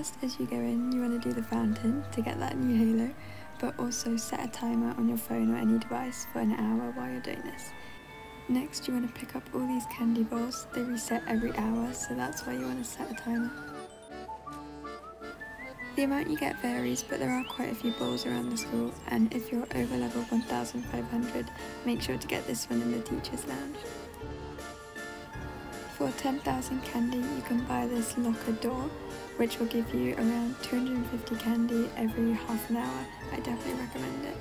First, as you go in, you want to do the fountain to get that new halo, but also set a timer on your phone or any device for an hour while you're doing this. Next, you want to pick up all these candy balls. They reset every hour, so that's why you want to set a timer. The amount you get varies, but there are quite a few balls around the school, and if you're over level 1500, make sure to get this one in the teacher's lounge. For 10,000 candy, you can buy this locker door, which will give you around 250 candy every half an hour. I definitely recommend it.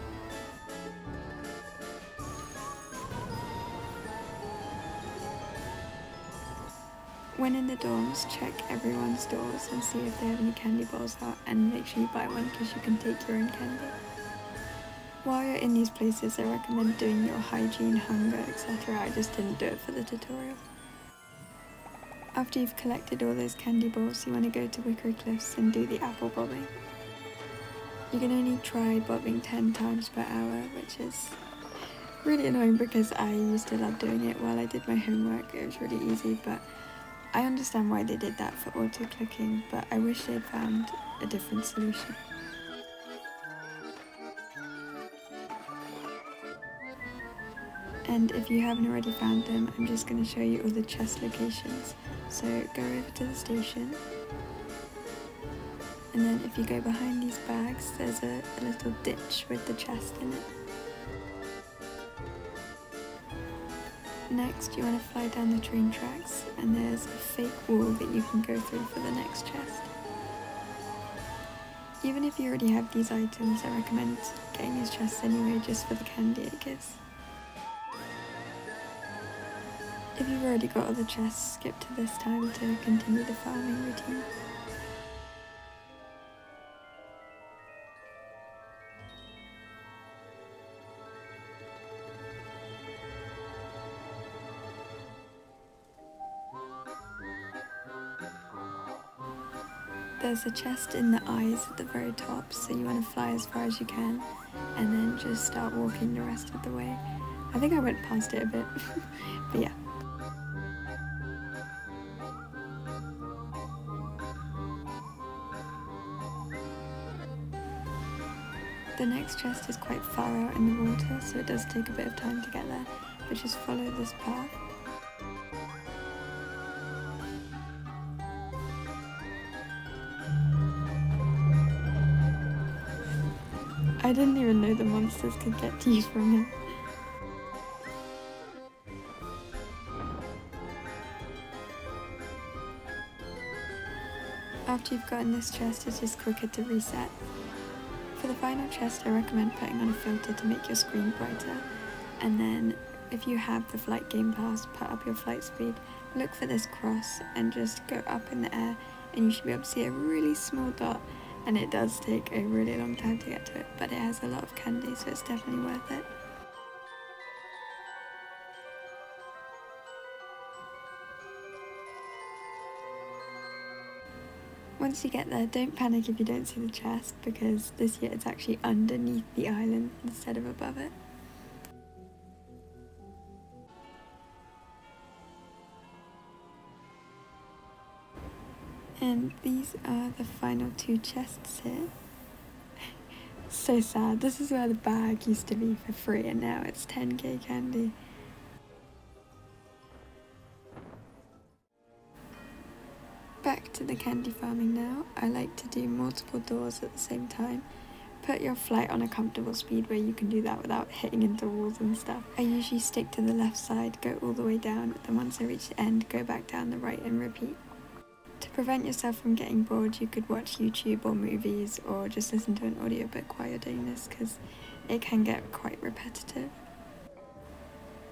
When in the dorms, check everyone's doors and see if they have any candy balls out, and make sure you buy one because you can take your own candy. While you're in these places, I recommend doing your hygiene, hunger, etc. I just didn't do it for the tutorial. After you've collected all those candy balls, you want to go to Wickery Cliffs and do the apple bobbing. You can only try bobbing 10 times per hour, which is really annoying because I used to love doing it while I did my homework. It was really easy, but I understand why they did that for auto-clicking, but I wish they'd found a different solution. And if you haven't already found them, I'm just going to show you all the chest locations. So go over to the station, and then if you go behind these bags, there's a little ditch with the chest in it. Next, you want to fly down the train tracks, and there's a fake wall that you can go through for the next chest. Even if you already have these items, I recommend getting these chests anyway, just for the candy it gives. If you've already got all the chests, skip to this time to continue the farming routine. There's a chest in the eyes at the very top, so you want to fly as far as you can, and then just start walking the rest of the way. I think I went past it a bit, but yeah. The next chest is quite far out in the water, so it does take a bit of time to get there, but just follow this path. I didn't even know the monsters could get to you from here. After you've gotten this chest, it's just quicker to reset. For the final chest, I recommend putting on a filter to make your screen brighter, and then if you have the flight game pass, put up your flight speed, look for this cross and just go up in the air, and you should be able to see a really small dot, and it does take a really long time to get to it, but it has a lot of candy, so it's definitely worth it. Once you get there, don't panic if you don't see the chest, because this year it's actually underneath the island instead of above it. And these are the final two chests here. So sad. This is where the bag used to be for free, and now it's 10k candy. Back to the candy farming now. I like to do multiple doors at the same time. Put your flight on a comfortable speed where you can do that without hitting into walls and stuff. I usually stick to the left side, go all the way down, then once I reach the end, go back down the right and repeat. To prevent yourself from getting bored, you could watch YouTube or movies, or just listen to an audiobook while you're doing this, because it can get quite repetitive.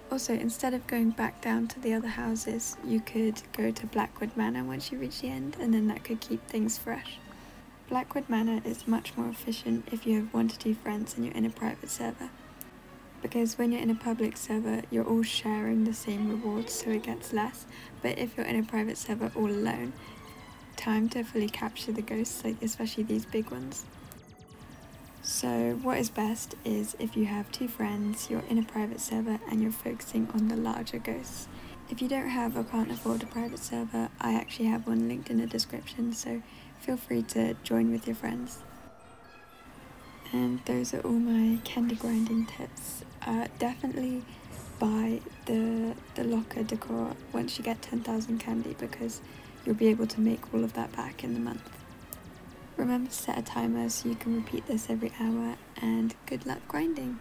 Also, instead of going back down to the other houses, you could go to Blackwood Manor once you reach the end, and then that could keep things fresh. Blackwood Manor is much more efficient if you have 1 to 2 friends and you're in a private server. Because when you're in a public server, you're all sharing the same rewards, so it gets less, but if you're in a private server all alone, time to fully capture the ghosts, like especially these big ones. So what is best is if you have 2 friends, you're in a private server and you're focusing on the larger ghosts. If you don't have or can't afford a private server, I actually have one linked in the description, so feel free to join with your friends. And those are all my candy grinding tips. Definitely buy the locker decor once you get 10,000 candy, because you'll be able to make all of that back in the month. Remember to set a timer so you can repeat this every hour, and good luck grinding!